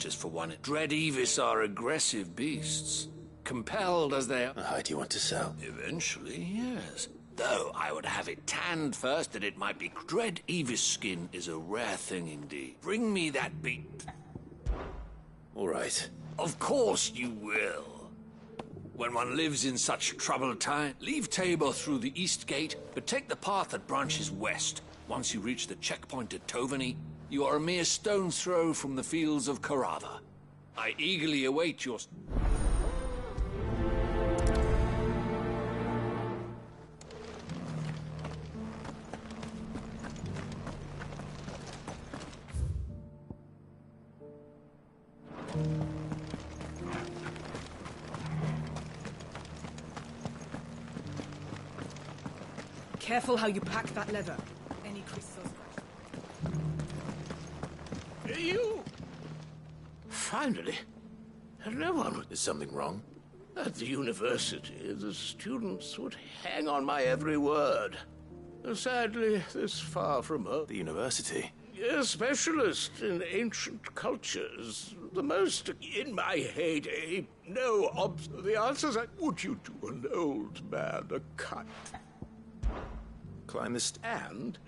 just for one. Dread Evis are aggressive beasts, compelled as they are. How do you want to sell? Eventually, yes. Though I would have it tanned first, that it might be. Dread Evis skin is a rare thing indeed. Bring me that beast. All right. Of course you will. When one lives in such troubled time, leave Tabor through the east gate, but take the path that branches west. Once you reach the checkpoint at Tovany, you are a mere stone's throw from the fields of Carava. I eagerly await your... Careful how you pack that leather. Any crystals... You! Finally. No one... Is something wrong? At the university, the students would hang on my every word. Sadly, this far from home. The university? A specialist in ancient cultures. The most in my heyday. No the answers I... Would you do an old man a cut? Climb this... And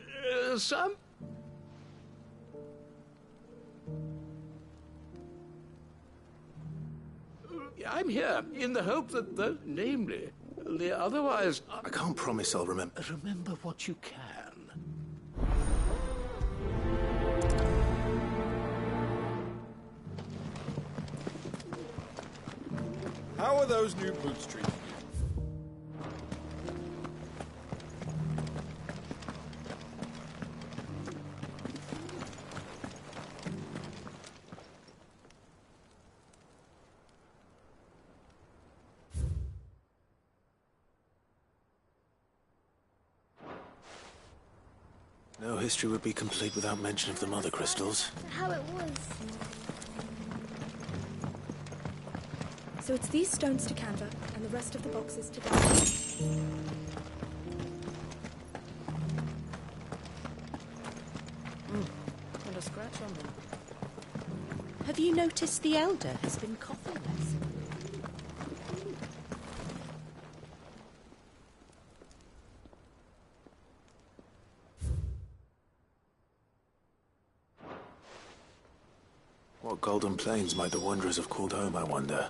some... I'm here in the hope that namely, the otherwise... I can't promise I'll remember. Remember what you can. How are those new boots treating you? No history would be complete without mention of the mother crystals. How it was. So it's these stones to canva, and the rest of the boxes to dye. And a scratch on them. Have you noticed the elder has been coughing less? What golden plains might the wanderers have called home, I wonder?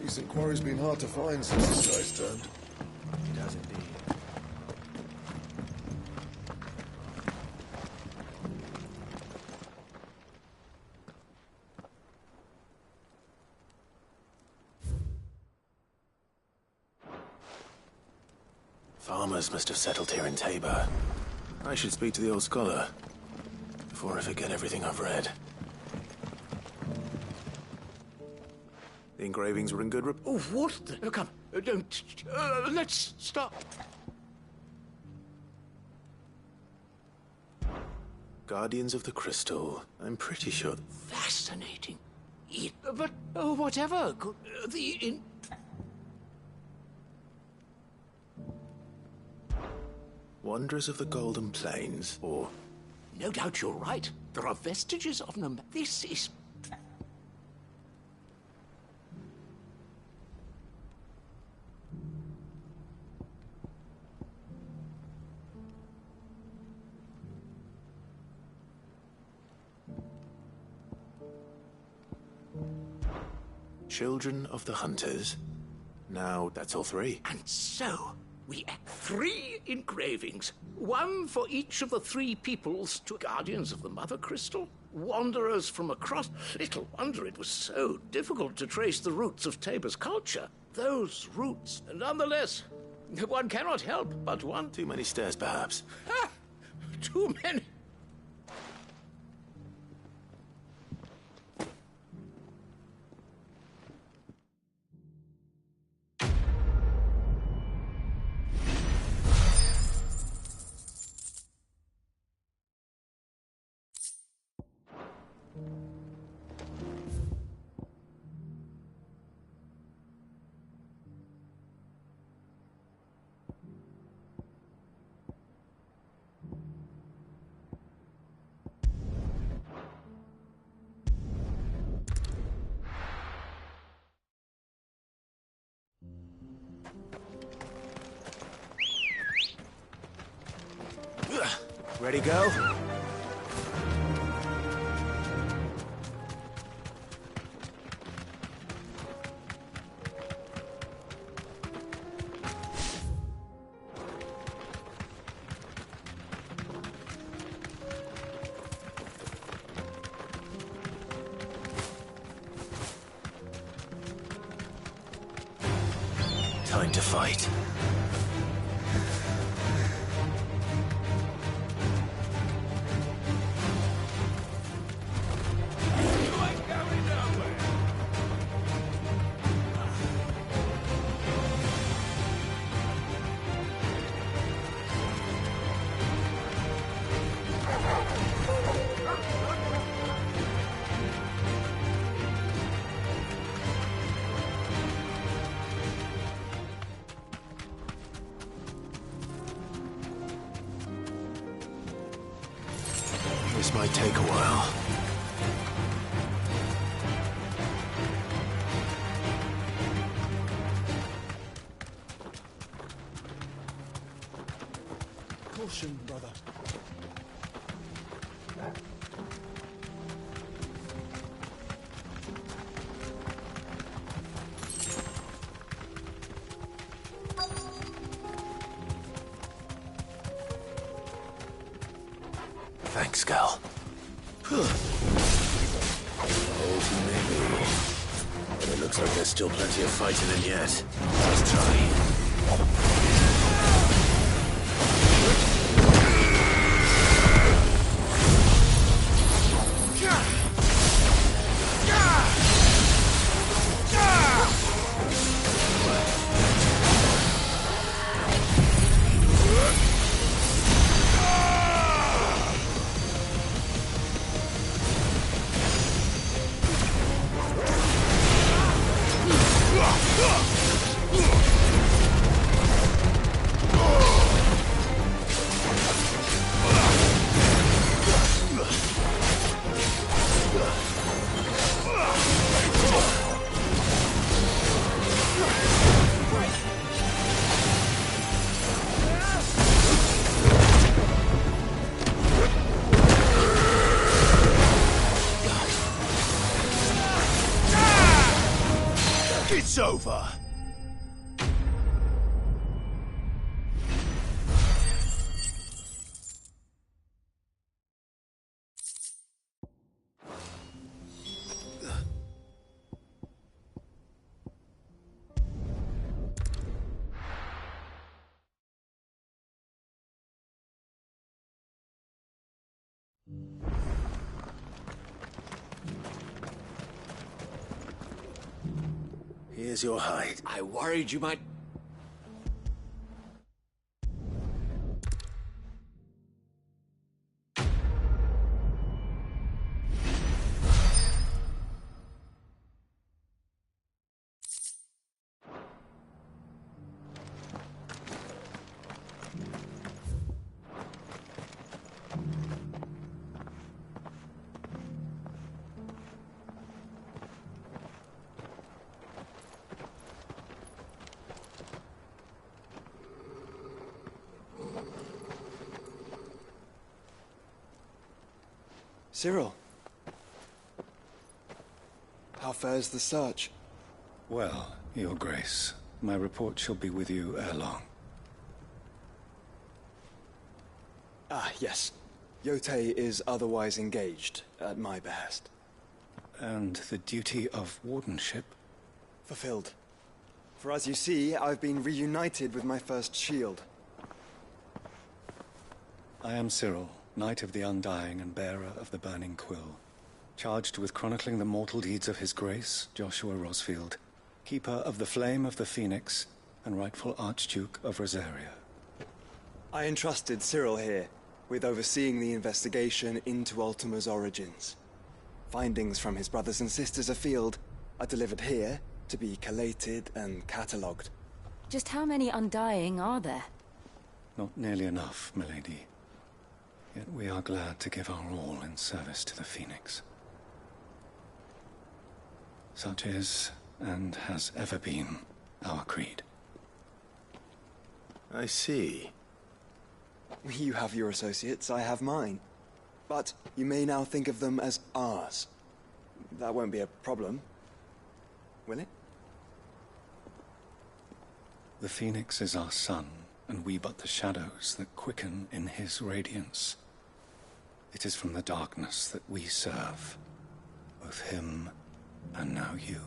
Decent quarry's been hard to find since the sky's turned. It has indeed. Farmers must have settled here in Tabor. I should speak to the old scholar before I forget everything I've read. The engravings were in good Oh, what the... Come, don't... let's stop. Guardians of the Crystal. I'm pretty sure... Fascinating. But, whatever. Wanderers of the Golden Plains, or... No doubt you're right. There are vestiges of them. This is... Children of the Hunters. Now, that's all three. And so, we add 3 engravings. 1 for each of the 3 peoples to Guardians of the Mother Crystal. Wanderers from across... Little wonder it was so difficult to trace the roots of Tabor's culture. Those roots, nonetheless, one cannot help but one... Too many stairs, perhaps. Ha! Too many... Ready, girl? Time to fight. This might take a while. Caution, brother. Thanks, Kewl. Maybe. But it looks like there's still plenty of fighting in yet. Let's try. It's over! Here's your hide. I worried you might... Cyril, how fares the search? Well, Your Grace, my report shall be with you ere long. Ah, yes. Yotei is otherwise engaged, at my behest. And the duty of wardenship? Fulfilled. For as you see, I've been reunited with my first shield. I am Cyril, Knight of the Undying and bearer of the Burning Quill, charged with chronicling the mortal deeds of His Grace, Joshua Rosfield, Keeper of the Flame of the Phoenix, and rightful Archduke of Rosaria. I entrusted Cyril here with overseeing the investigation into Ultima's origins. Findings from his brothers and sisters afield are delivered here to be collated and catalogued. Just how many Undying are there? Not nearly enough, milady. Yet we are glad to give our all in service to the Phoenix. Such is, and has ever been, our creed. I see. You have your associates, I have mine. But you may now think of them as ours. That won't be a problem, will it? The Phoenix is our sun, and we but the shadows that quicken in his radiance. It is from the darkness that we serve, both him and now you.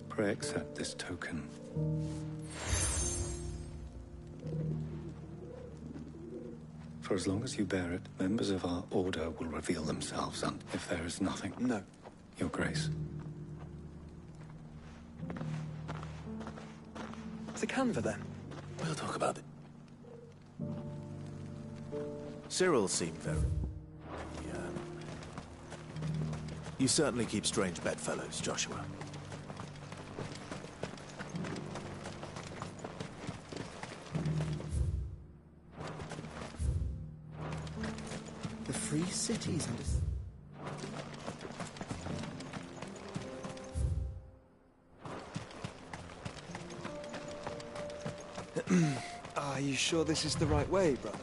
Pray accept this token. For as long as you bear it, members of our order will reveal themselves, and if there is nothing... No. Your Grace. The canva, then? We'll talk about it. Cyril seemed very... Yeah. You certainly keep strange bedfellows, Joshua. The free cities and... Are you sure this is the right way, brother?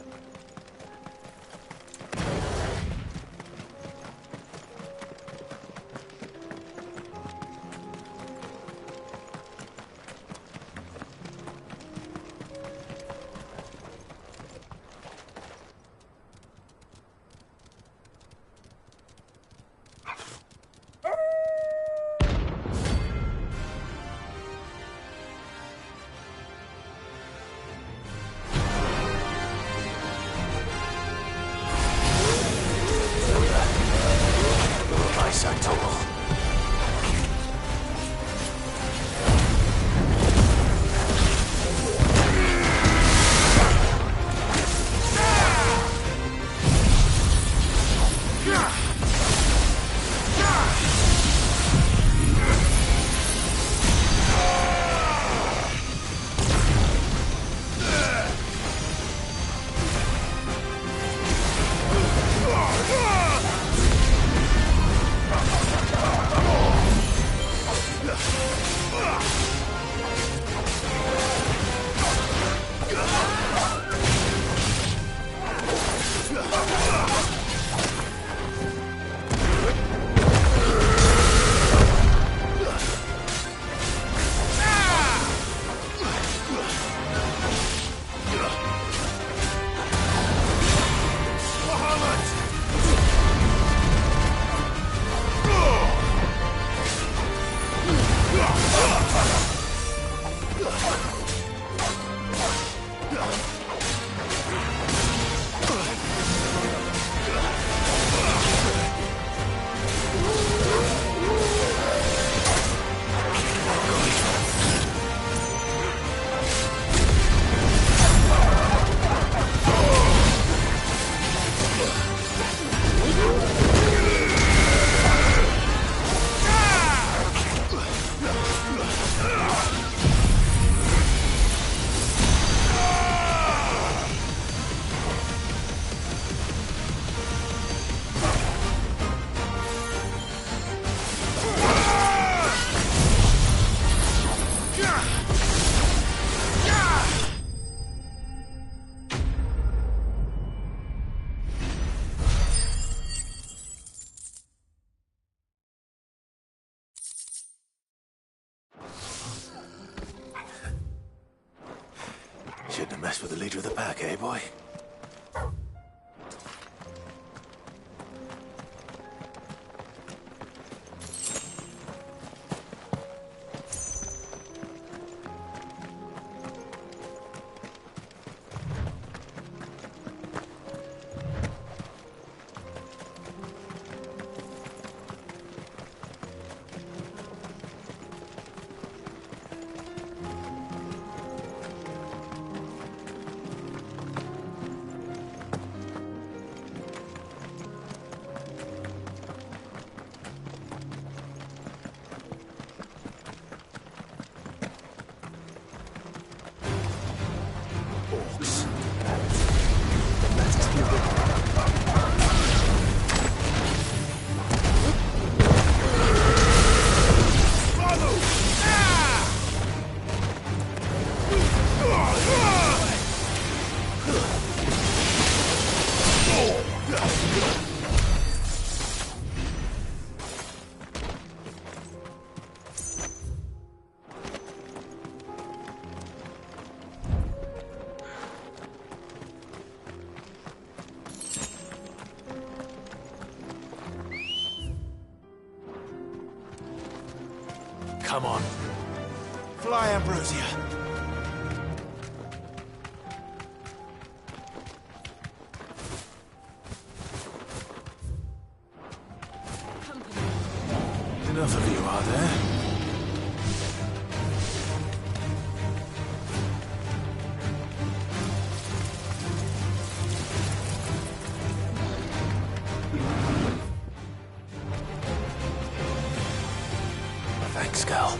Shouldn't have messed with the leader of the pack, eh, boy? come on. Fly, Ambrosia. Enough of you, are there? Thanks, Kewl.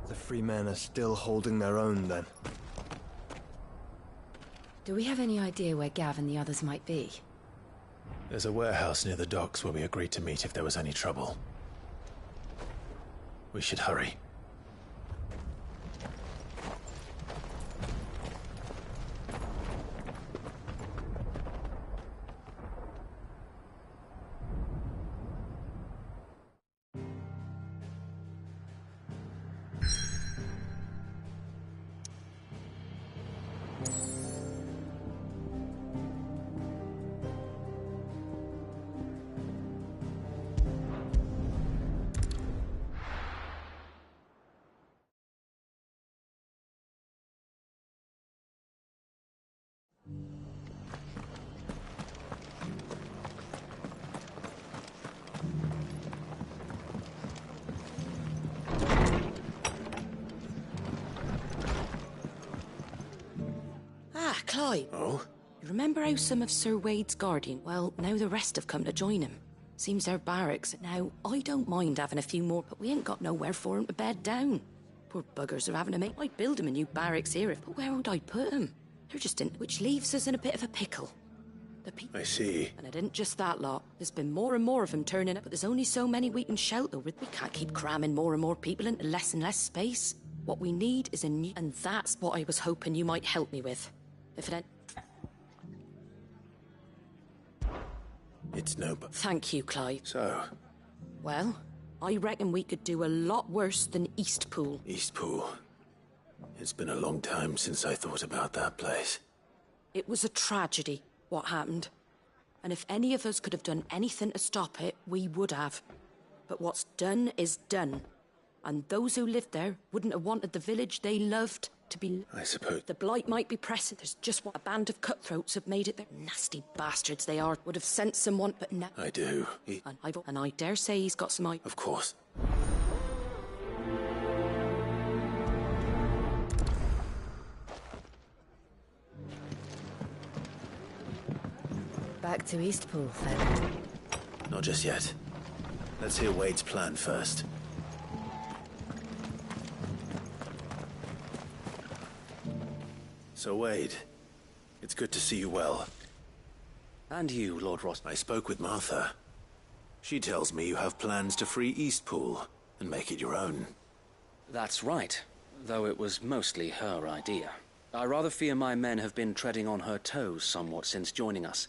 The free men are still holding their own, then. Do we have any idea where Gav and the others might be? There's a warehouse near the docks where we agreed to meet if there was any trouble. We should hurry. Clive. Oh? You remember how some of Sir Wade's guardian? Well, now the rest have come to join him. Seems they're barracks. Now, I don't mind having a few more, but we ain't got nowhere for 'em to bed down. Poor buggers are having to make... I'd build 'em a new barracks here, but where would I put 'em? They're just in... Which leaves us in a bit of a pickle. The people... I see. And it isn't just that lot. There's been more and more of 'em turning up, but there's only so many we can shelter with. We can't keep cramming more and more people into less and less space. What we need is a new... And that's what I was hoping you might help me with. If it ain't... It's no... Thank you, Clive. So? Well, I reckon we could do a lot worse than Eastpool. Eastpool. It's been a long time since I thought about that place. It was a tragedy, what happened. And if any of us could have done anything to stop it, we would have. But what's done is done. And those who lived there wouldn't have wanted the village they loved to be... I suppose... The blight might be pressing. There's just what a band of cutthroats have made it. They're nasty bastards they are. Would have sent someone, but no. I do. And I dare say he's got some... Of course. Back to Eastpool, then. Not just yet. Let's hear Wade's plan first. So, Wade, it's good to see you well. And you, Lord Ross. I spoke with Martha. She tells me you have plans to free Eastpool and make it your own. That's right, though it was mostly her idea. I rather fear my men have been treading on her toes somewhat since joining us.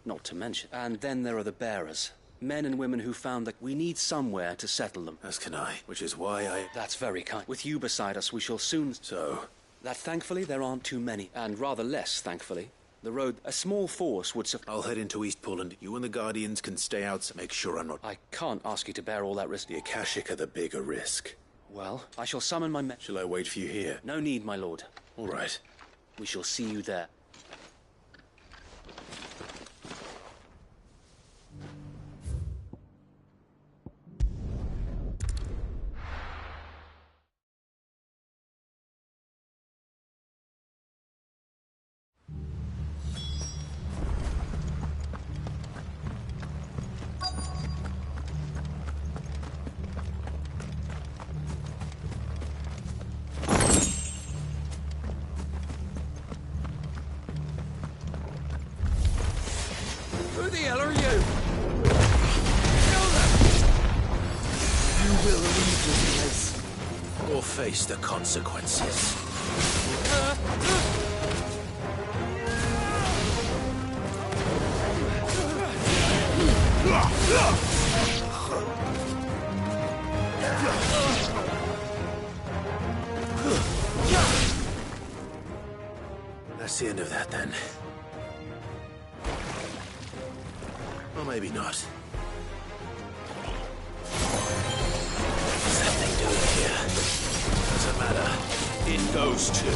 Not to mention. And then there are the bearers. Men and women who found that we need somewhere to settle them. As can I, which is why I... That's very kind. With you beside us, we shall soon... So? That thankfully there aren't too many, and rather less, thankfully. The road, a small force would I'll head into Eastpool and you and the Guardians can stay out to make sure I'm not... I can't ask you to bear all that risk. The Akashic are the bigger risk. Well, I shall summon my men. Shall I wait for you here? No need, my lord. All right. We shall see you there. Who the hell are you? You will leave this place or face the consequences. That's the end of that, then. Or maybe not. What's that thing doing here? Doesn't matter. It goes to...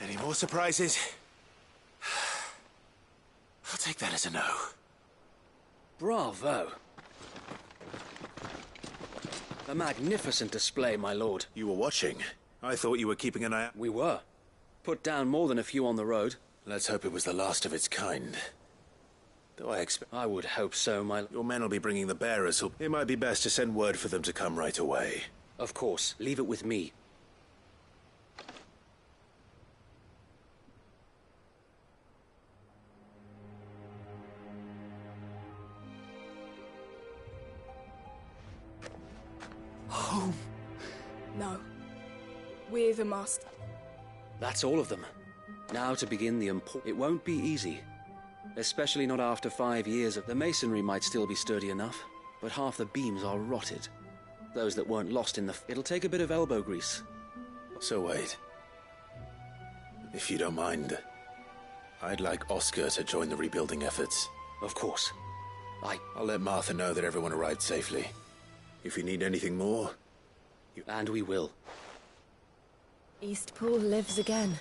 Any more surprises? I'll take that as a no. Bravo. A magnificent display, my lord. You were watching. I thought you were keeping an eye out. We were. Put down more than a few on the road. Let's hope it was the last of its kind. Though I would hope so, my... Your men will be bringing the bearers. It might be best to send word for them to come right away. Of course. Leave it with me. Home. No. We're the master. That's all of them. Now to begin the It won't be easy. Especially not after 5 years of... The masonry might still be sturdy enough, but half the beams are rotted. Those that weren't lost in the... It'll take a bit of elbow grease. So wait. If you don't mind, I'd like Oscar to join the rebuilding efforts. Of course. I'll let Martha know that everyone arrived safely. If you need anything more... And we will. Eastpool lives again.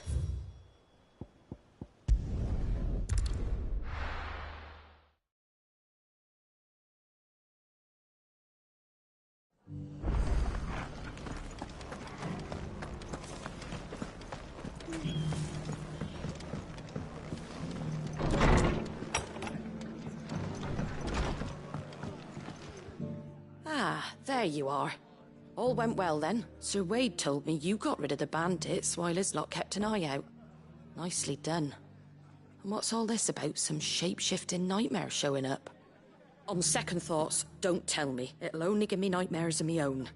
Ah, there you are. All went well then. Sir Wade told me you got rid of the bandits while his lot kept an eye out. Nicely done. And what's all this about some shape-shifting nightmare showing up? On second thoughts, don't tell me. It'll only give me nightmares of me own.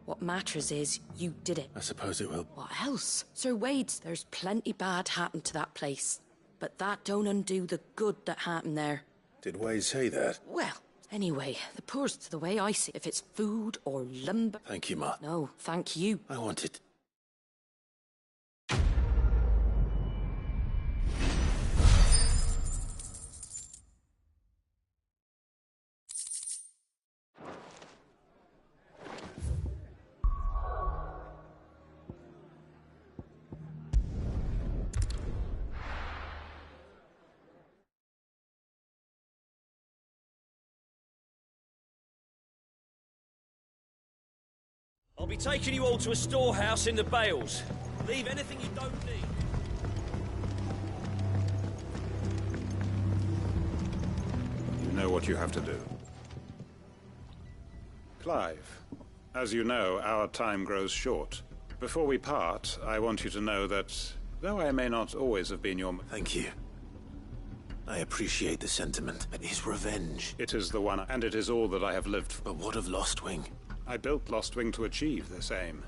What matters is, you did it. I suppose it will. What else? Sir Wade's, there's plenty bad happened to that place. But that don't undo the good that happened there. Did Wade say that? Well, anyway, the poor's to the way I see it. If it's food or lumber... Thank you, Ma. No, thank you. I wanted... I'll be taking you all to a storehouse in the Bales. Leave anything you don't need. You know what you have to do. Clive, as you know, our time grows short. Before we part, I want you to know that, though I may not always have been your... Thank you. I appreciate the sentiment, but his revenge... It is the one, and it is all that I have lived for. But what of Lostwing? I built Lostwing to achieve this aim.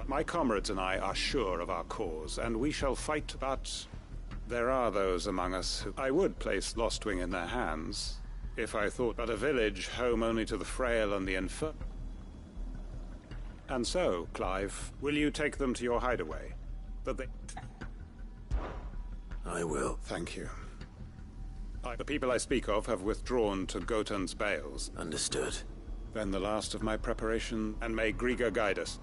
My comrades and I are sure of our cause, and we shall fight, but there are those among us who... I would place Lostwing in their hands, if I thought but a village home only to the frail and the infirm. And so, Clive, will you take them to your hideaway? That they... I will. Thank you. The people I speak of have withdrawn to Gotan's Bales. Understood. Then the last of my preparation, and may Griga guide us.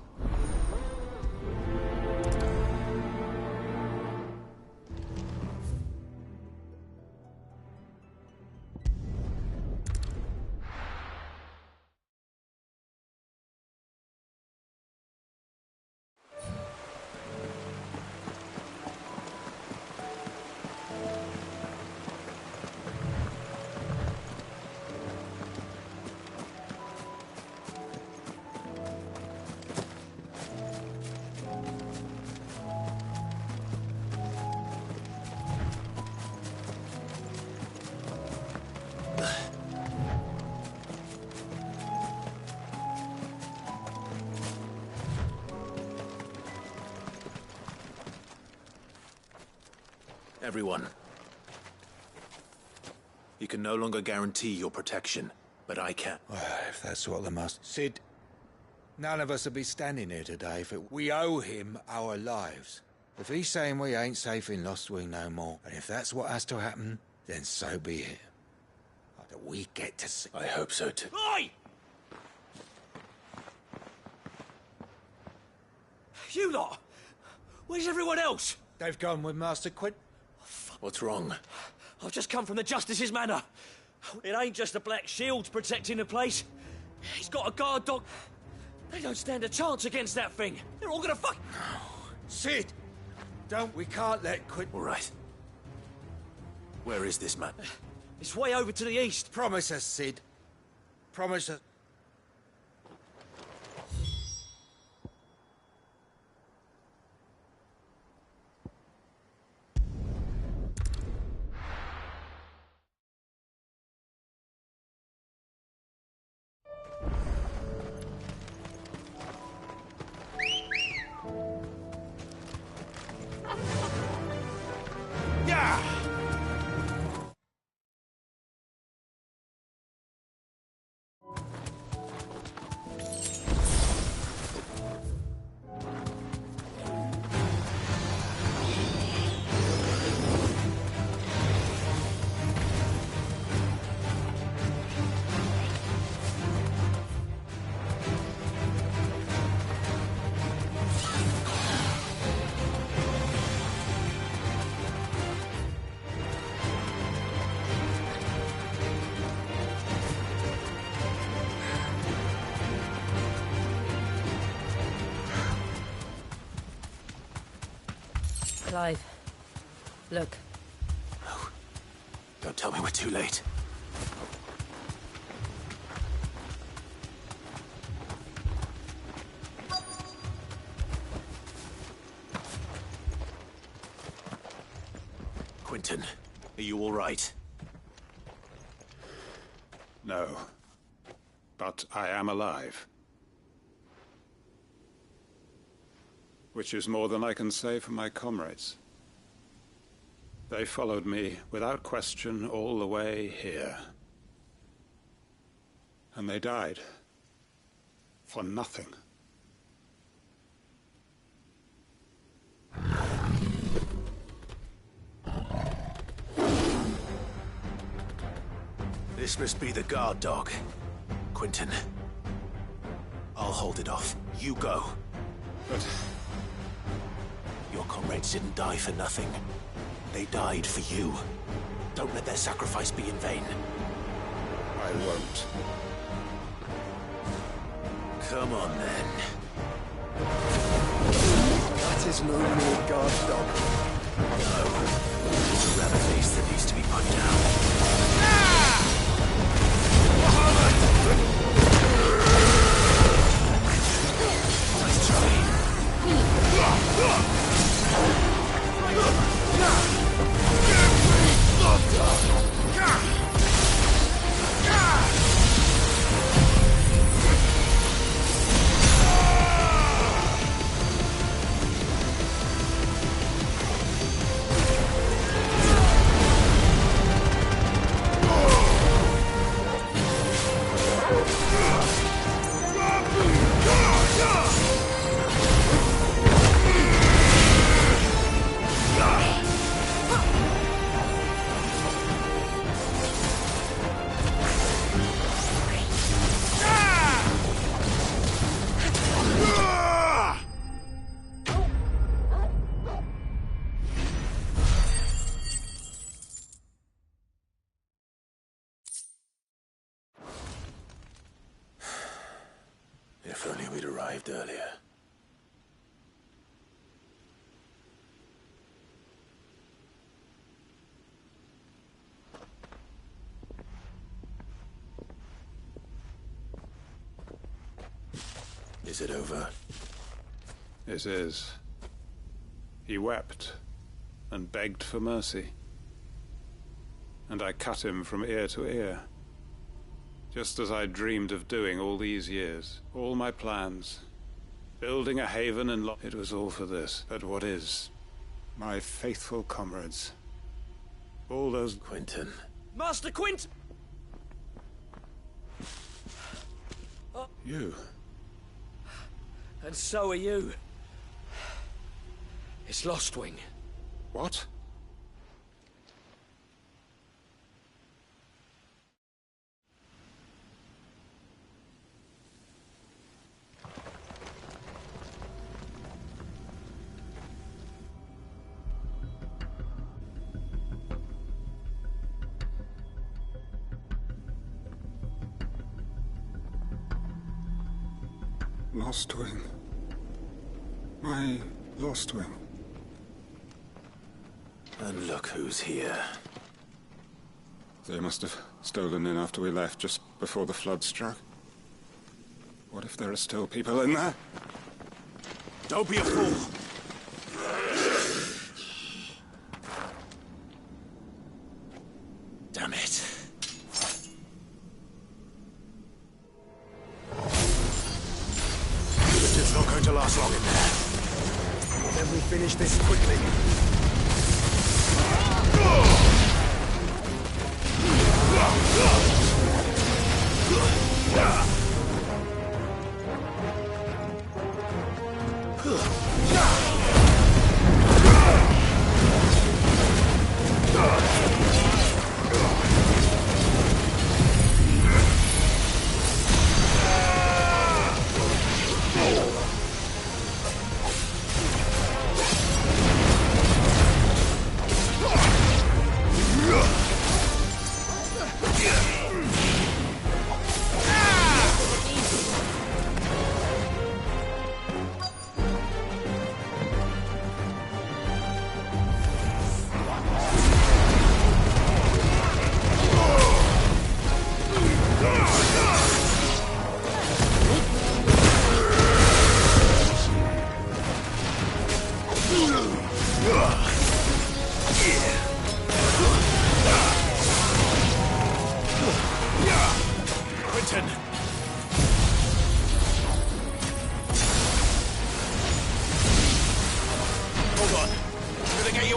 Everyone. You can no longer guarantee your protection, but I can. Well, if that's what they must... Sid, none of us would be standing here today if we owe him our lives. If he's saying we ain't safe in Lostwing no more, and if that's what has to happen, then so be it. But we get to see... I hope so too. Oi! You lot! Where's everyone else? They've gone with Master Quint. What's wrong? I've just come from the Justice's manor. It ain't just the Black Shields protecting the place. He's got a guard dog. They don't stand a chance against that thing. They're all gonna fuck... No. Sid! We can't let Quint... All right. Where is this man? It's way over to the east. Promise us, Sid. Promise us... Clive, look. No. Don't tell me we're too late. Quentin, are you all right? No. But I am alive. Which is more than I can say for my comrades. They followed me without question all the way here. And they died. For nothing. This must be the guard dog. Quentin. I'll hold it off. You go. But... your comrades didn't die for nothing. They died for you. Don't let their sacrifice be in vain. I won't. Come on, then. That is no more guard dog. No. It's a rabbit face that needs to be put down. Nice try. If only we'd arrived earlier. Is it over? It is. He wept and begged for mercy. And I cut him from ear to ear. Just as I dreamed of doing all these years. All my plans. Building a haven and it was all for this. But what is? My faithful comrades. All those... Quentin. Master Quint! You. And so are you. It's Lostwing. What? Lostwing. My Lostwing. And look who's here. They must have stolen in after we left, just before the flood struck. What if there are still people in there? Don't be a fool! Damn it. It's not going to last long in there. Then we finish this quickly.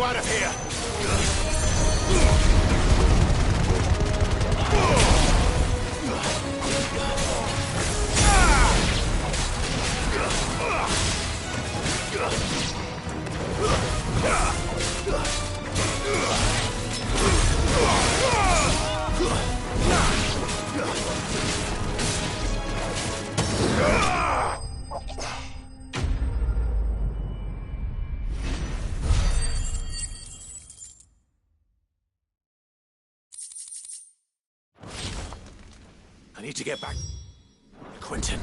out of here! I need to get back. Quentin.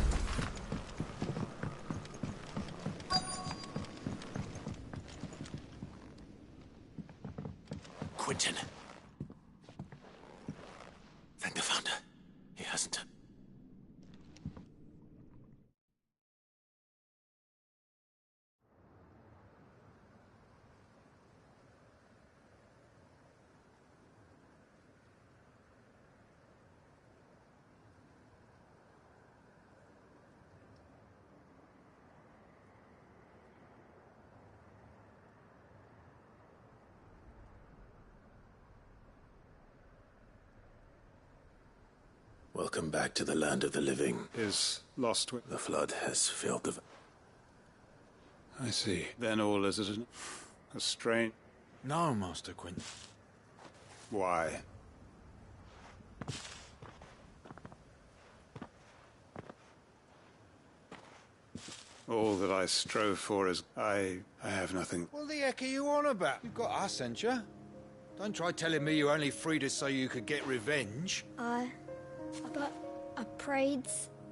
Quentin. Thank the Founder. He hasn't. Welcome back to the land of the living. Is lost with... The flood has filled the... I see. Then all is a strange... No, Master Quentin. Why? All that I strove for is... I have nothing... What the heck are you on about? You've got us, ain't you? Don't try telling me you only freed us so you could get revenge. But I prayed,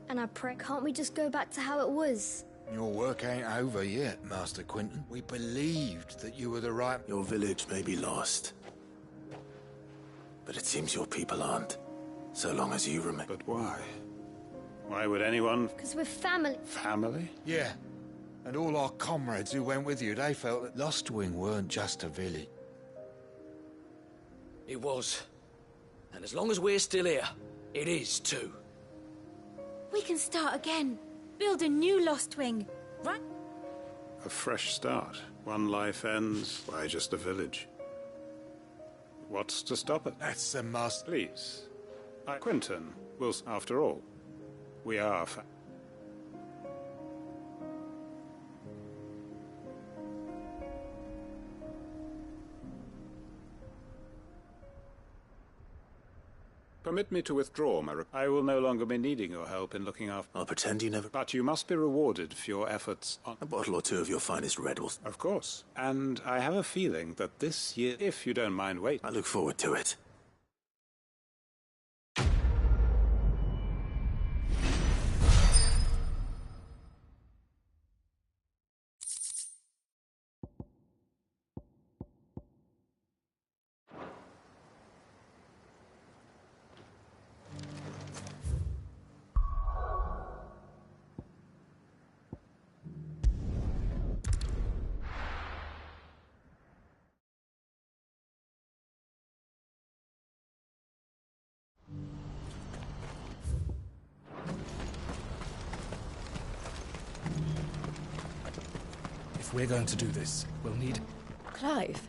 and I prayed. Can't we just go back to how it was? Your work ain't over yet, Master Quentin. We believed that you were the right... Your village may be lost. But it seems your people aren't. So long as you remain. But why? Why would anyone... Because we're family. Family? Yeah. And all our comrades who went with you, they felt that Lostwing weren't just a village. It was. And as long as we're still here, it is too. We can start again. Build a new Lost Wing. Right? A fresh start. One life ends. Why just a village? What's to stop it? That's the must. Please. Quentin will, after all. We are Permit me to withdraw, I will no longer be needing your help in looking after... I'll pretend you never... But you must be rewarded for your efforts on... A bottle or two of your finest red will... Of course. And I have a feeling that this year, if you don't mind waiting... I look forward to it. If we're going to do this, we'll need... Clive,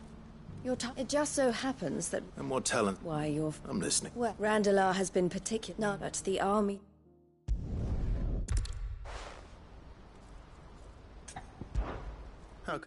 it just so happens that... And more talent. Why, you're... I'm listening. Well, Randalar has been particular... No, but the army... How...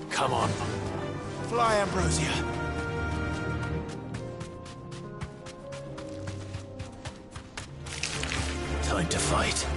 Come on. Fly, Ambrosia. Time to fight.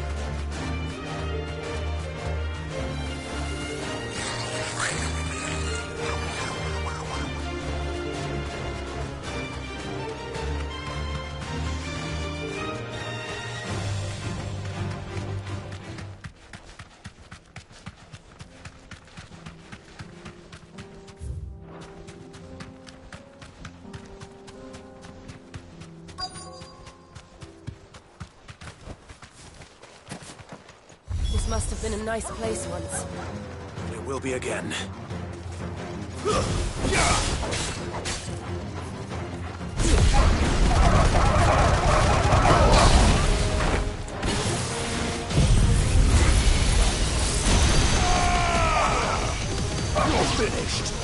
This must have been a nice place once. It will be again. You're finished.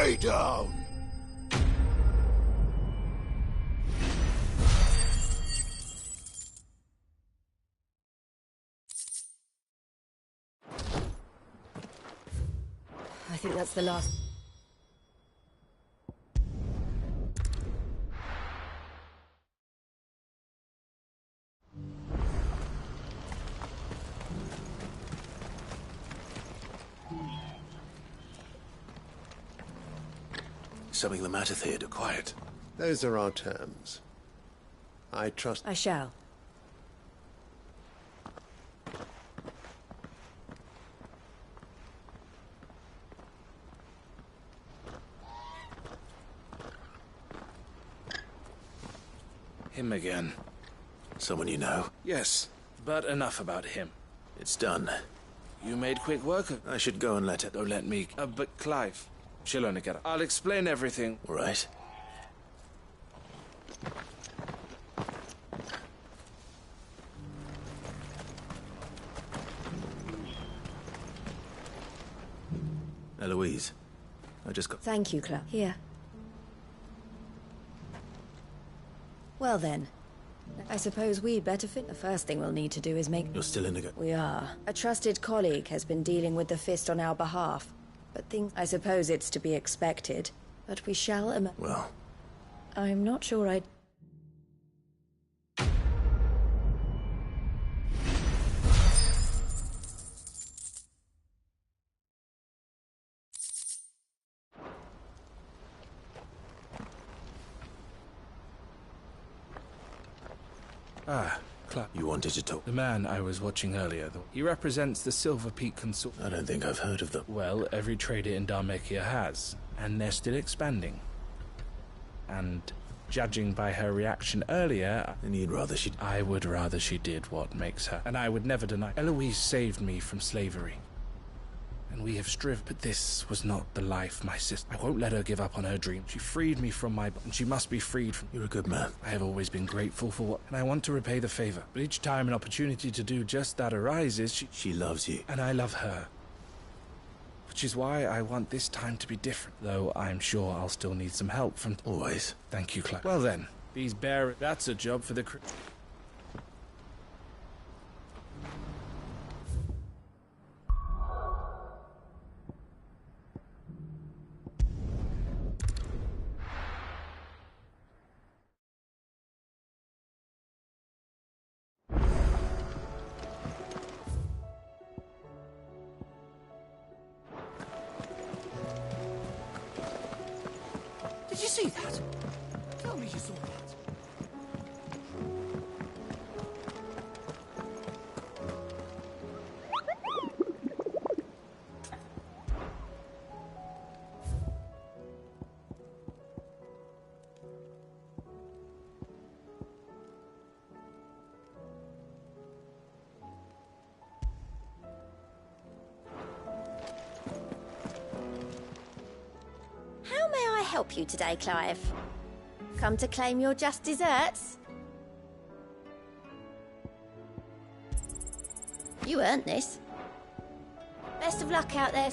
Stay down! I think that's the last. Something the matter, Theodore? Quiet. Those are our terms. I trust... I shall. Him again. Someone you know? Yes, but enough about him. It's done. You made quick work of... I should go and let it. Don't let me... but Clive, she'll only get up. I'll explain everything. All right. Eloise, I just got... Thank you, Kewl. Here. Well then, I suppose we'd better fit. The first thing we'll need to do is make... You're still in the... We are. A trusted colleague has been dealing with the Fist on our behalf. But I suppose it's to be expected. But we shall... Well... I'm not sure I'd... Ah, Clive. You wanted to talk? The man I was watching earlier, he represents the Silver Peak Consortium. I don't think I've heard of them. Well, every trader in Dharmekia has, and they're still expanding. And judging by her reaction earlier... And you'd rather she... I would rather she did what makes her. And I would never deny... Eloise saved me from slavery. And we have striven. But this was not the life my sister... I won't let her give up on her dream. She freed me from my... And she must be freed from... You're a good man. I have always been grateful for what... And I want to repay the favor. But each time an opportunity to do just that arises, She loves you. And I love her. Which is why I want this time to be different. Though I'm sure I'll still need some help from... Always. Thank you, Clive. Well then, these bear... That's a job for the... Did you see that? Tell me you saw that. How may I help you today, Clive? Come to claim your just desserts? You earned this. Best of luck out there.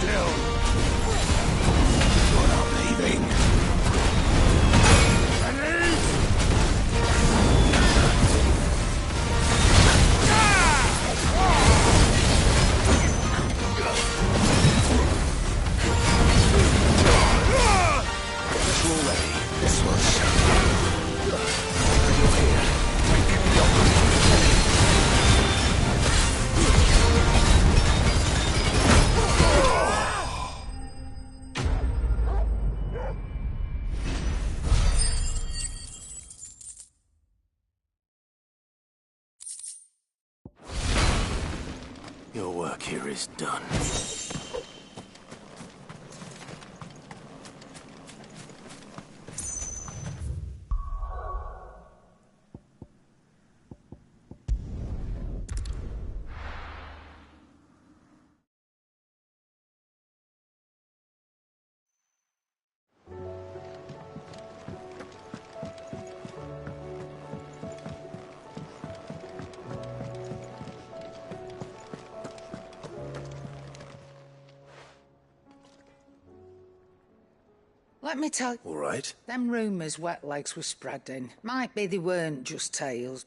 still. You're not leaving. Already, this will show. Here, take your Your work here is done. Let me tell you. All right. Them rumours wet legs were spreading. Might be they weren't just tales.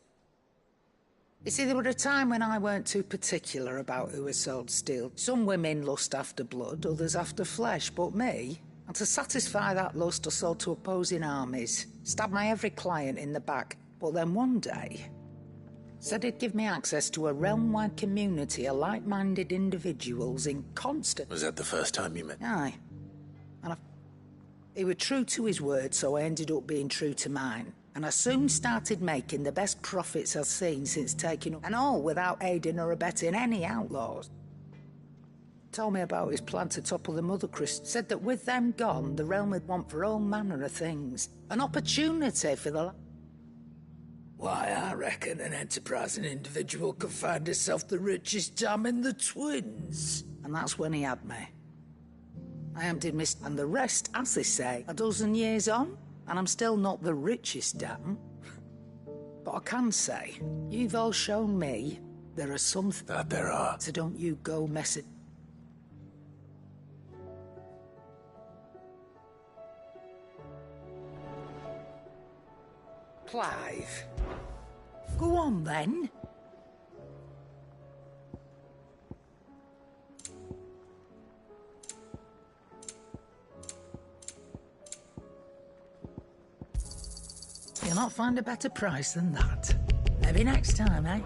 You see, there were a time when I weren't too particular about who was sold steel. Some women lust after blood, others after flesh, but me, and to satisfy that lust I sold to opposing armies. Stabbed my every client in the back. But then one day, said he'd give me access to a realm-wide community of like-minded individuals in constant... Was that the first time you met? Aye. And he was true to his word, so I ended up being true to mine. And I soon started making the best profits I've seen since taking up, and all without aiding or abetting any outlaws. Told me about his plan to topple the Mother Christ. Said that with them gone, the realm would want for all manner of things. An opportunity for the... Why, I reckon an enterprising individual could find himself the richest dam in the Twins. And that's when he had me. I emptied my... And the rest, as they say, a dozen years on, and I'm still not the richest dam. But I can say, you've all shown me there are some... That there are. So don't you go messing... Clive. Go on, then. You'll not find a better price than that. Maybe next time, eh?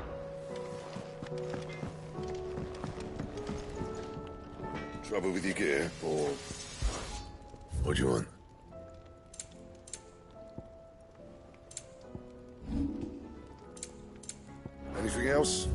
Trouble with your gear, or... What do you want? Anything else?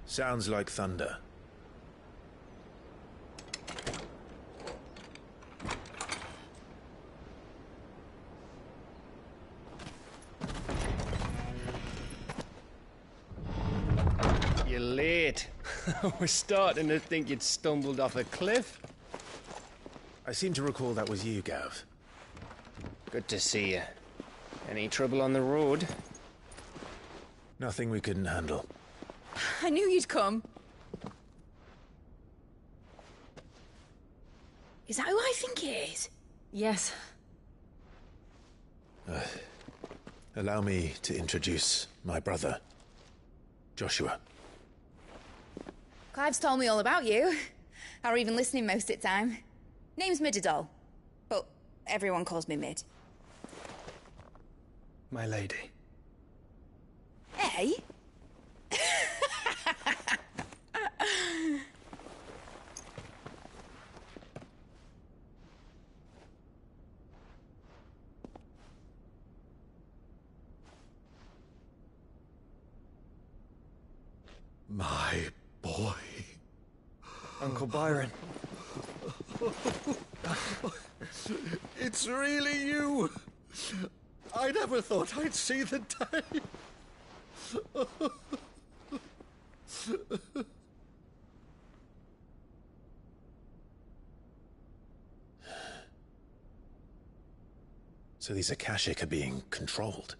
Sounds like thunder. You're late. We're starting to think you'd stumbled off a cliff. I seem to recall that was you, Gav. Good to see you. Any trouble on the road? Nothing we couldn't handle. I knew you'd come. Is that who I think it is? Yes. Allow me to introduce my brother, Joshua. Clive's told me all about you. Or even listening most of the time. Name's Midadol, but everyone calls me Mid. My lady. Hey? My boy. Uncle Byron. It's really you. I never thought I'd see the day. So these Akashic are being controlled?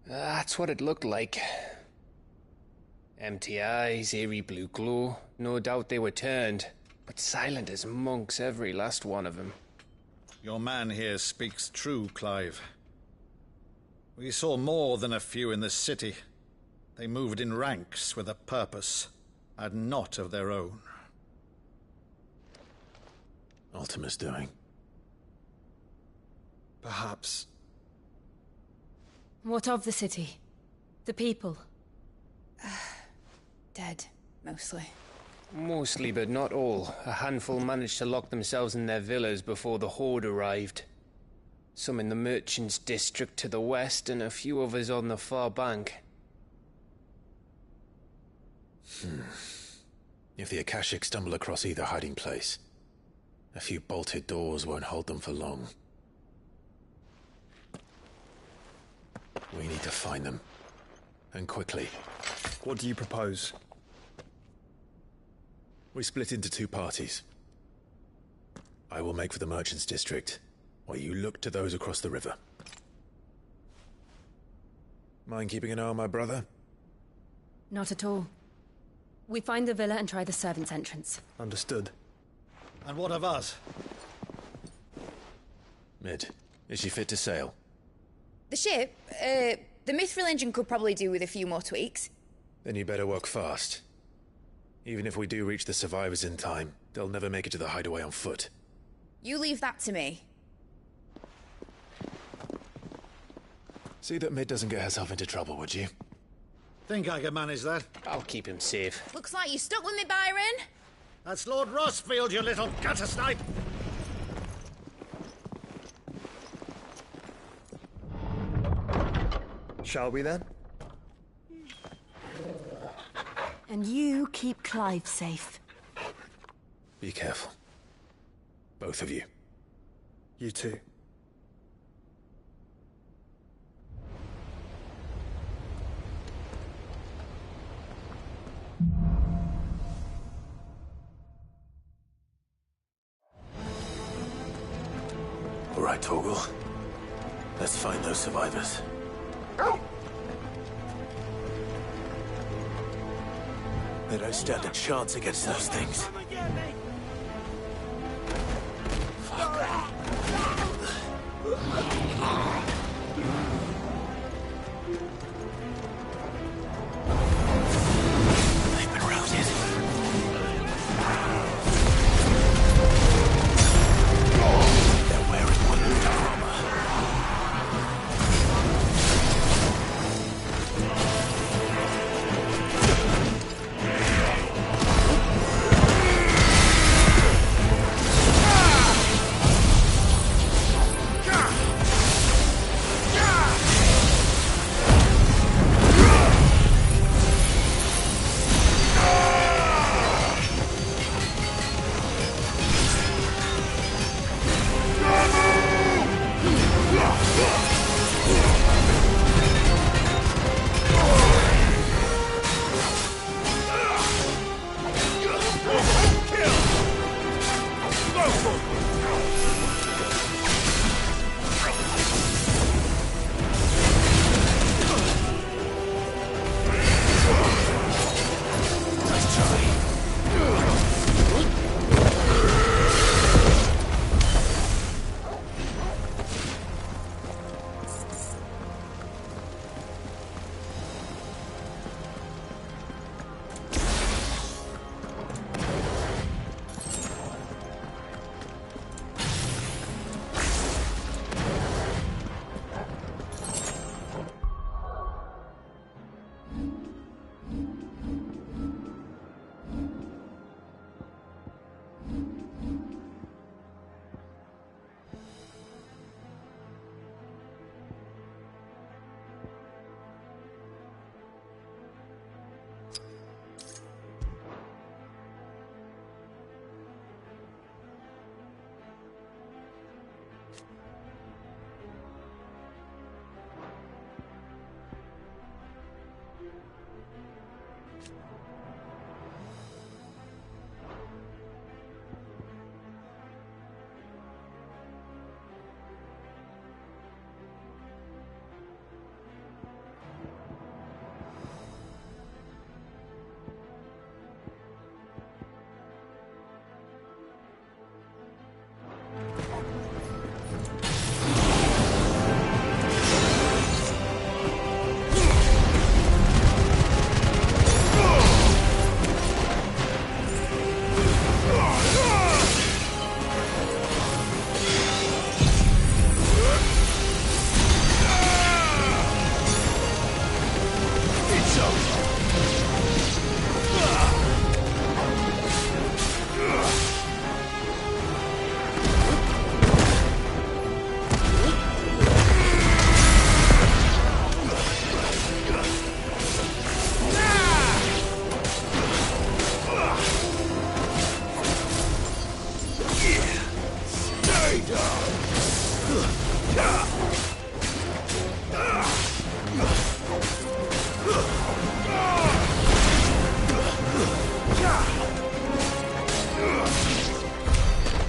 That's what it looked like. Empty eyes, eerie blue glow. No doubt they were turned, but silent as monks, every last one of them. Your man here speaks true, Clive. We saw more than a few in the city. They moved in ranks with a purpose, and not of their own. Ultima's doing. Perhaps. What of the city? The people? Dead, mostly. Mostly, but not all. A handful managed to lock themselves in their villas before the Horde arrived. Some in the Merchants' District to the west, and a few others on the far bank. If the Akashic stumble across either hiding place, a few bolted doors won't hold them for long. We need to find them. And quickly. What do you propose? We split into two parties. I will make for the Merchants' District, while you look to those across the river. Mind keeping an eye on my brother? Not at all. We find the villa and try the servants' entrance. Understood. And what of us? Mid, is she fit to sail? The ship, the Mithril engine could probably do with a few more tweaks. Then you better work fast. Even if we do reach the survivors in time, they'll never make it to the hideaway on foot. You leave that to me. See that Mid doesn't get herself into trouble, would you? Think I can manage that? I'll keep him safe. Looks like you stuck with me, Byron. That's Lord Rossfield, you little gutter snipe! Shall we then? And you keep Clive safe. Be careful. Both of you. You too. All right, Torgal. Let's find those survivors. They don't stand a chance against those things. They've been routed. They're wearing one armor.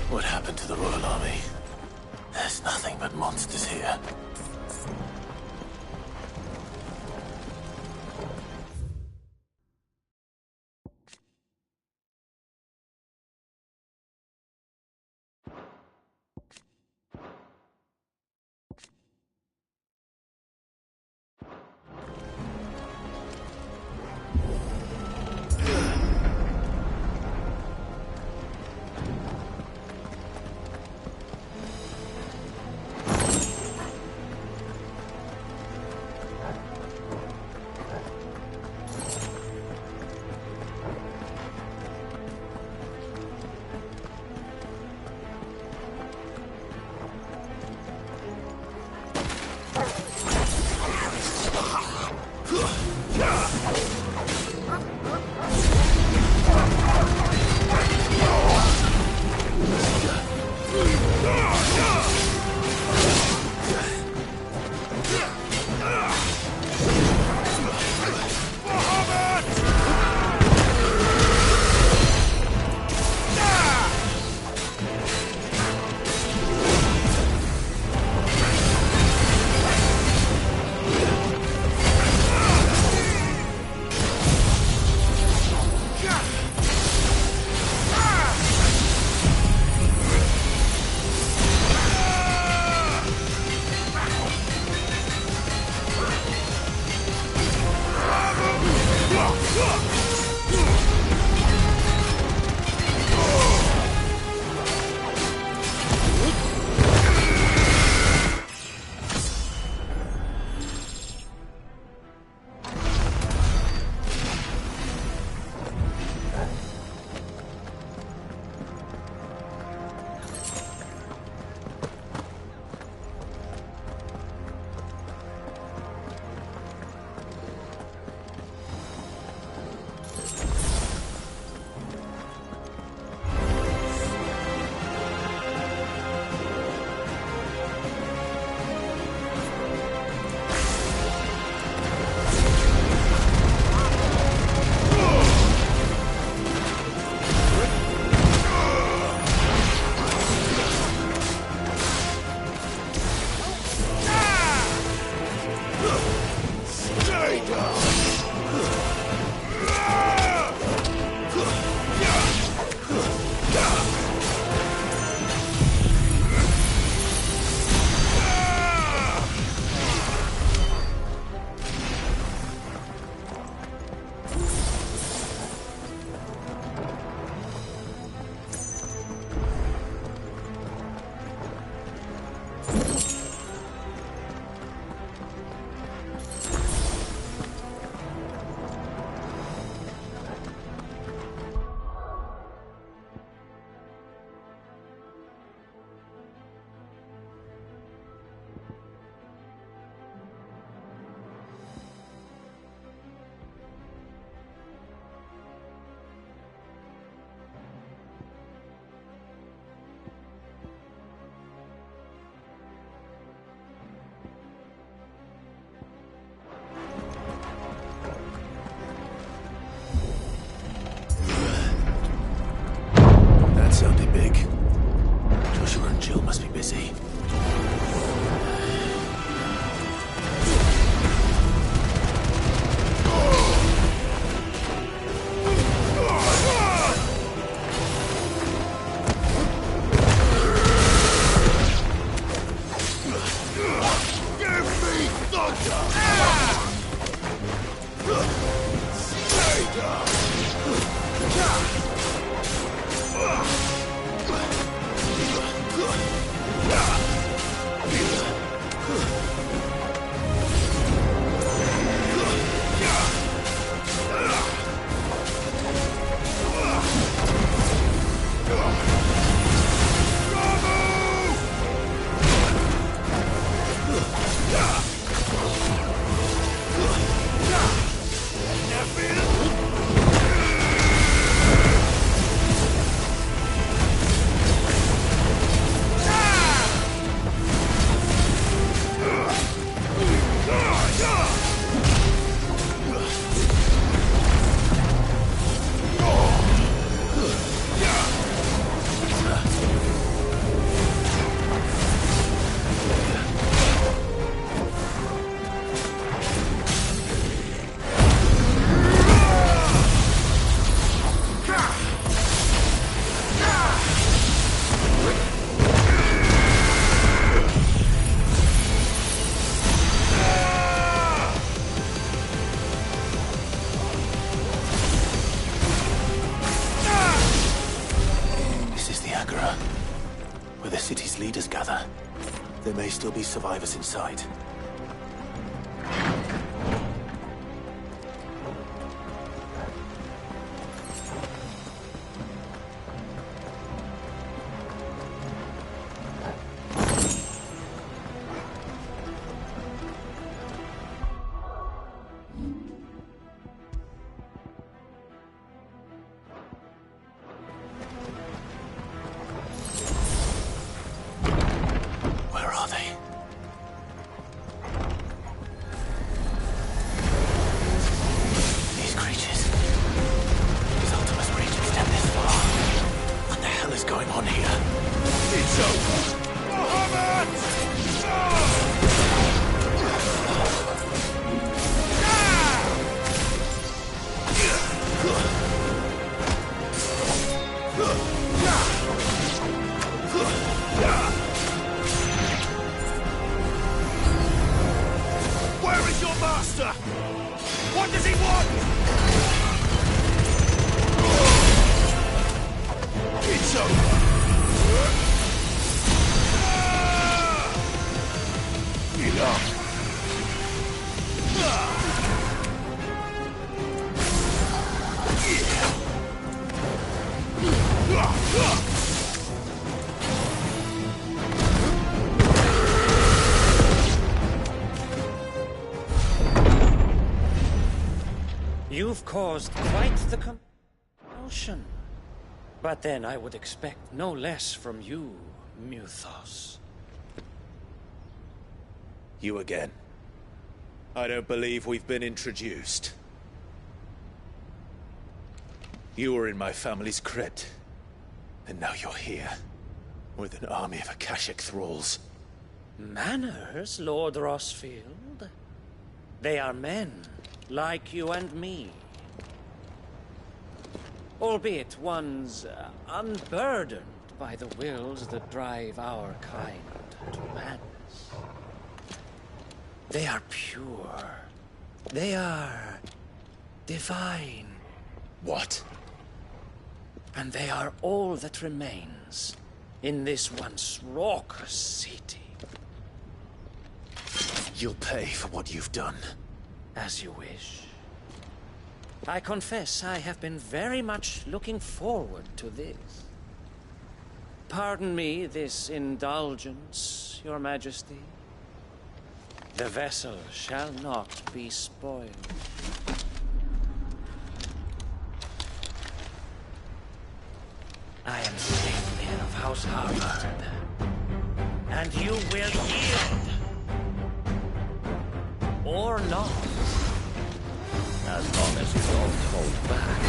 What happened to the Royal Army? There's nothing but monsters here. may still be survivors inside. You've caused quite the commotion. But then I would expect no less from you, Muthos. You again. I don't believe we've been introduced. You were in my family's crypt, and now you're here, with an army of Akashic thralls. Manners, Lord Rossfield? They are men, like you and me. Albeit ones unburdened by the wills that drive our kind to madness. They are pure. They are divine. What? And they are all that remains in this once raucous city. You'll pay for what you've done. As you wish. I confess I have been very much looking forward to this. Pardon me this indulgence, Your Majesty. The vessel shall not be spoiled. I am Statesman of House Harvard, and you will yield. Or not. As long as you don't hold back.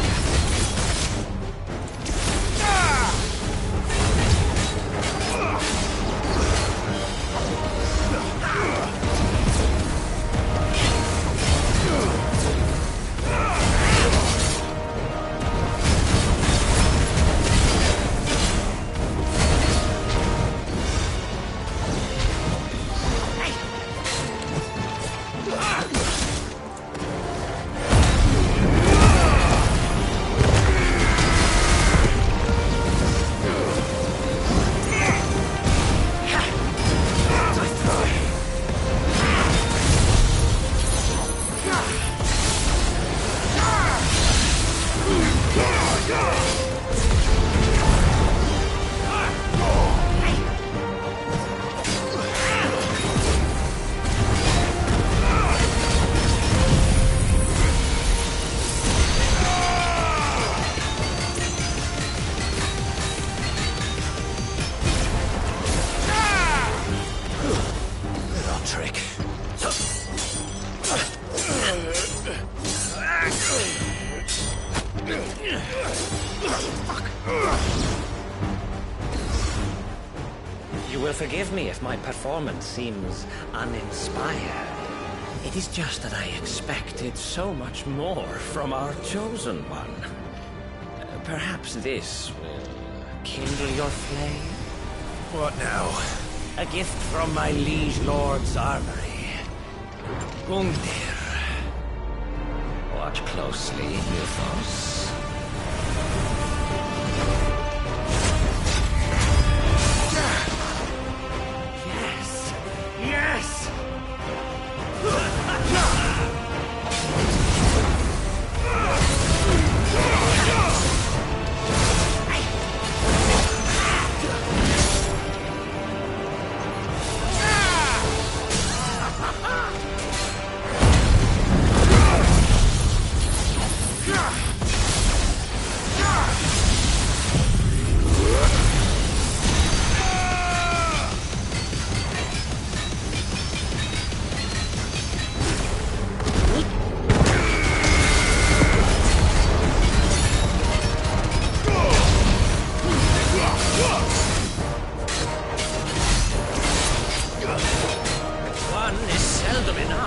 You will forgive me if my performance seems uninspired. It is just that I expected so much more from our chosen one. Perhaps this will kindle your flame? What now? A gift from my liege lord's armory. Gungnir. Watch closely, Muthos.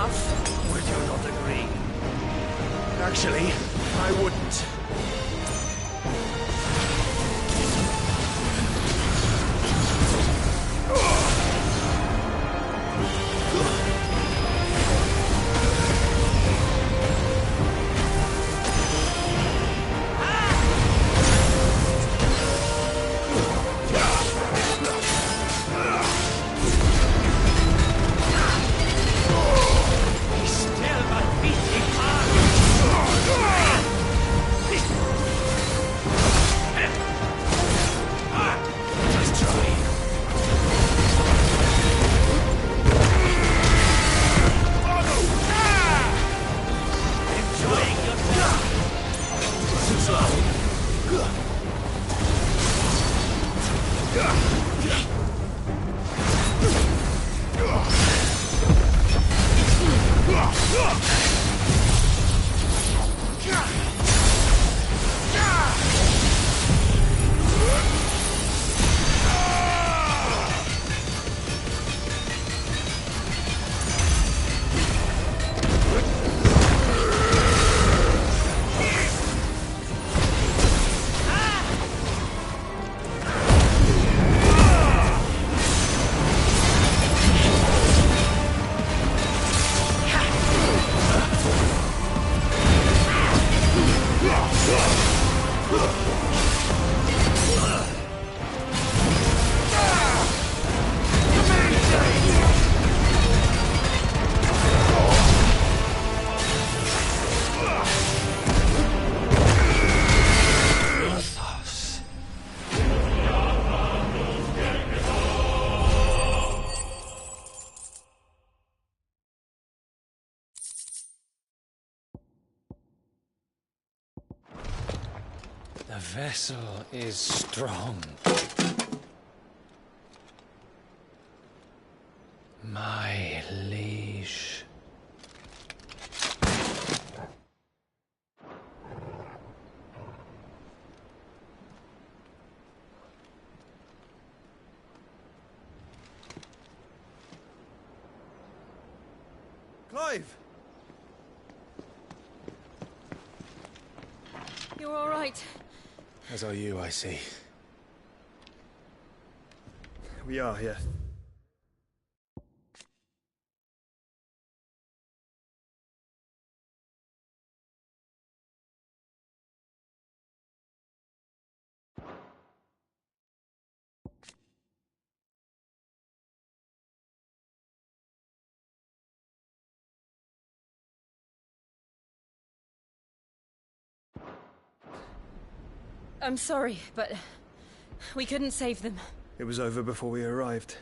enough. Would you not agree? Actually, I wouldn't. The vessel is strong. My liege. Clive! You're all right. As are you, I see. We are here. I'm sorry, but we couldn't save them. It was over before we arrived.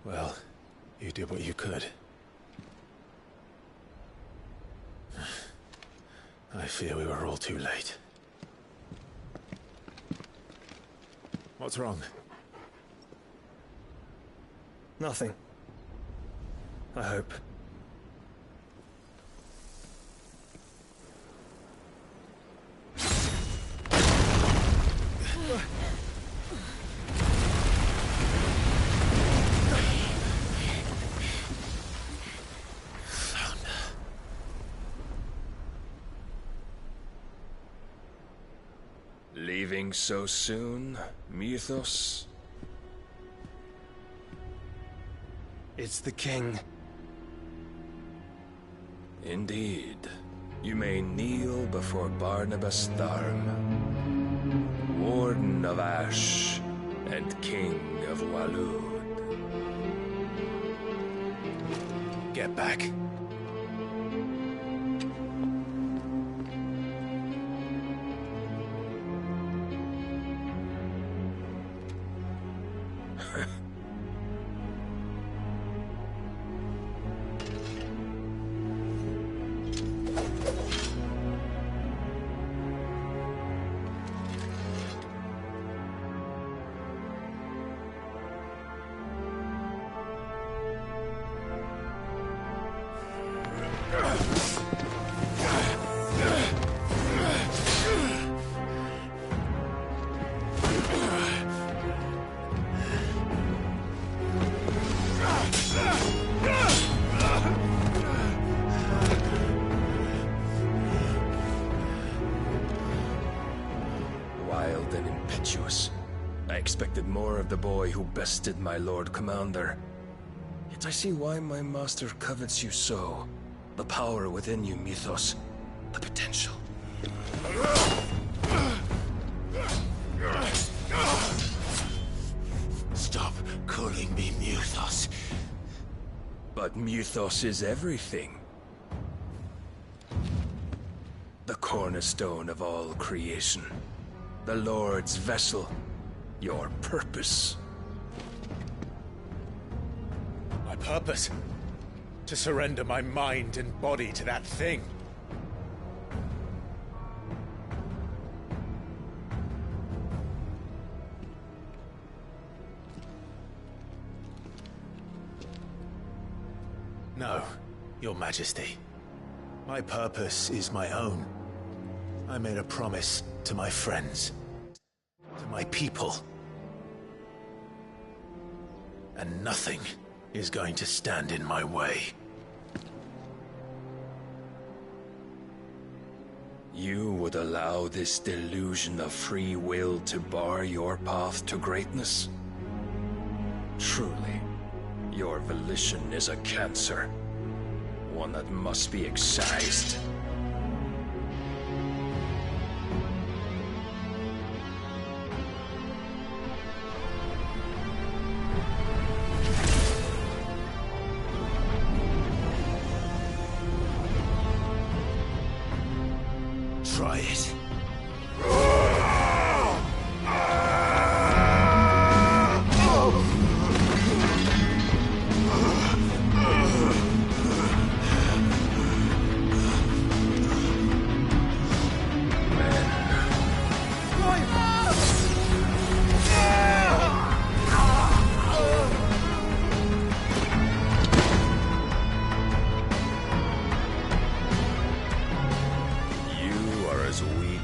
Well, you did what you could. I fear we were all too late. What's wrong? Nothing. I hope. Leaving so soon, Mythos? It's the king. Indeed. You may kneel before Barnabas Tharm, Warden of Ash and King of Walud. Get back. more of the boy who bested my Lord Commander. Yet I see why my master covets you so. The power within you, Mythos. The potential. Stop calling me Mythos. But Mythos is everything. The cornerstone of all creation. The Lord's vessel. Your purpose. My purpose? To surrender my mind and body to that thing. No, Your Majesty. My purpose is my own. I made a promise to my friends, to my people. And nothing is going to stand in my way. You would allow this delusion of free will to bar your path to greatness? Truly, your volition is a cancer. One that must be excised. Try it.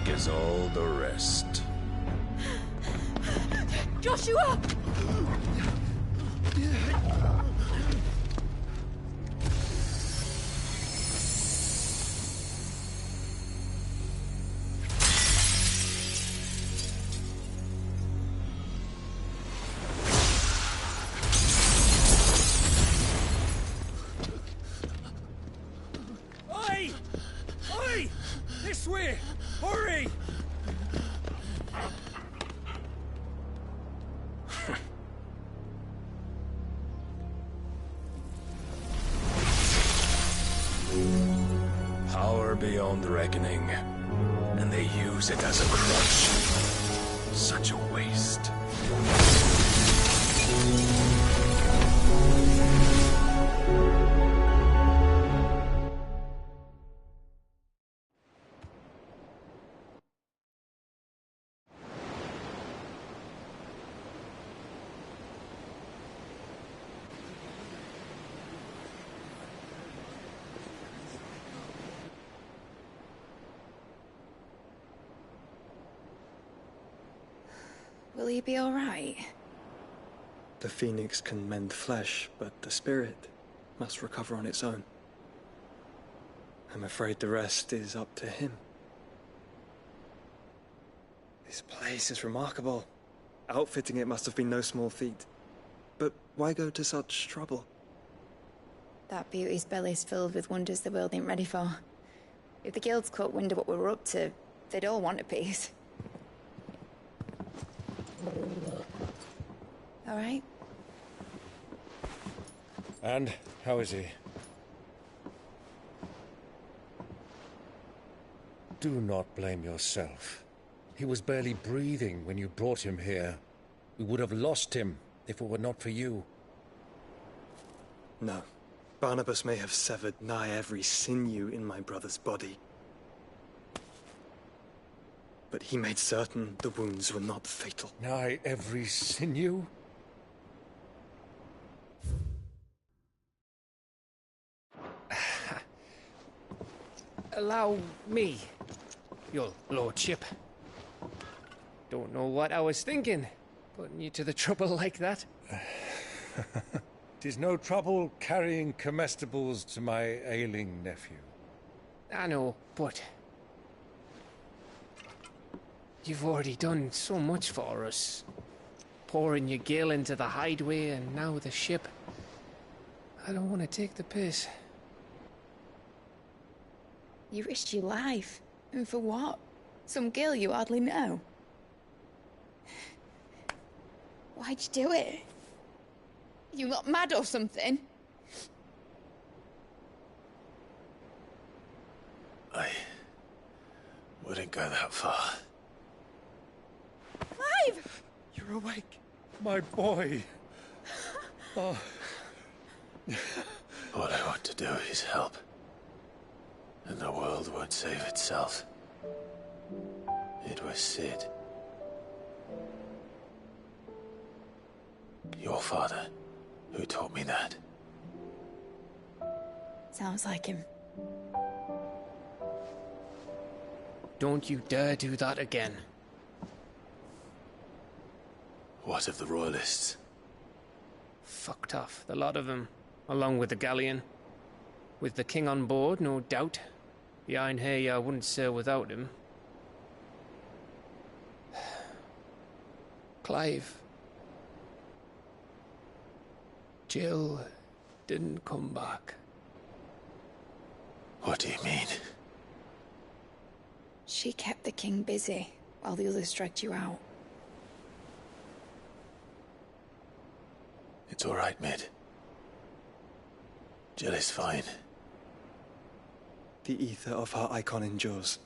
As all the rest. Joshua! Oi! Oi! This way! Hurry! Power beyond reckoning, and they use it as a crutch. Such a waste. Will he be all right? The phoenix can mend flesh, but the spirit must recover on its own. I'm afraid the rest is up to him. This place is remarkable. Outfitting it must have been no small feat. But why go to such trouble? That beauty's belly's filled with wonders the world ain't ready for. If the guilds caught wind of what we were up to, they'd all want a piece. All right? And how is he? Do not blame yourself. He was barely breathing when you brought him here. We would have lost him if it were not for you. No. Barnabas may have severed nigh every sinew in my brother's body. But he made certain the wounds were not fatal. Nigh every sinew? Allow me, your lordship. Don't know what I was thinking, putting you to the trouble like that. 'Tis no trouble carrying comestibles to my ailing nephew. I know, but you've already done so much for us. pouring your gill into the hideaway and now the ship. I don't want to take the piss. You risked your life. And for what? Some girl you hardly know. Why'd you do it? You not mad or something? I wouldn't go that far. Clive! You're awake, my boy. Oh. All I want to do is help. And the world won't save itself. It was Sid. Your father, who taught me that. Sounds like him. Don't you dare do that again. What of the Royalists? Fucked off, the lot of them, along with the galleon. With the king on board, no doubt. Behind here, I wouldn't sail without him. Clive. Jill didn't come back. What do you mean? She kept the king busy while the others dragged you out. It's all right, Mid. Jill is fine. The ether of her icon endures.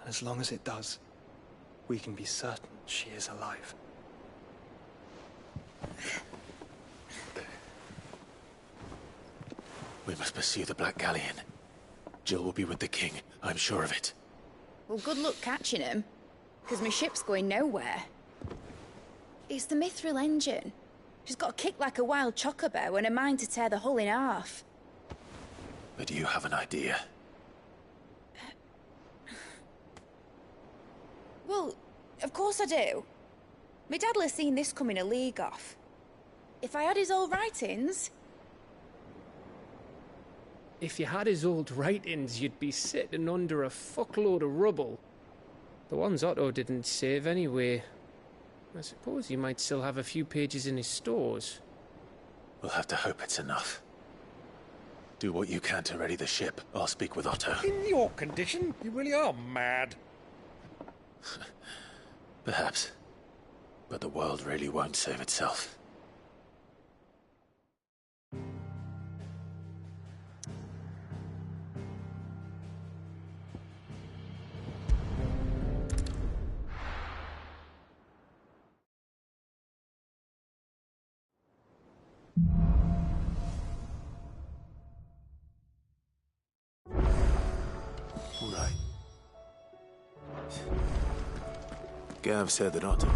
And as long as it does, we can be certain she is alive. We must pursue the Black Galleon. Jill will be with the king, I'm sure of it. Well, good luck catching him, because my ship's going nowhere. It's the Mithril engine. She's got a kick like a wild chocobo and a mind to tear the hull in half. But you have an idea. Well, of course I do. My dad'll have seen this coming a league off. If I had his old writings... If you had his old writings, you'd be sitting under a fuckload of rubble. The ones Otto didn't save anyway. I suppose he might still have a few pages in his stores. We'll have to hope it's enough. Do what you can to ready the ship. I'll speak with Otto. In your condition, you really are mad. Perhaps. But the world really won't save itself. Right. Gav said that Otto...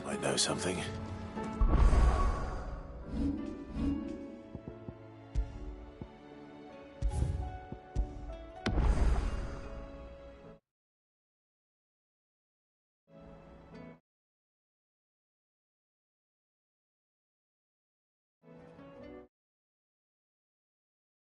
I know something.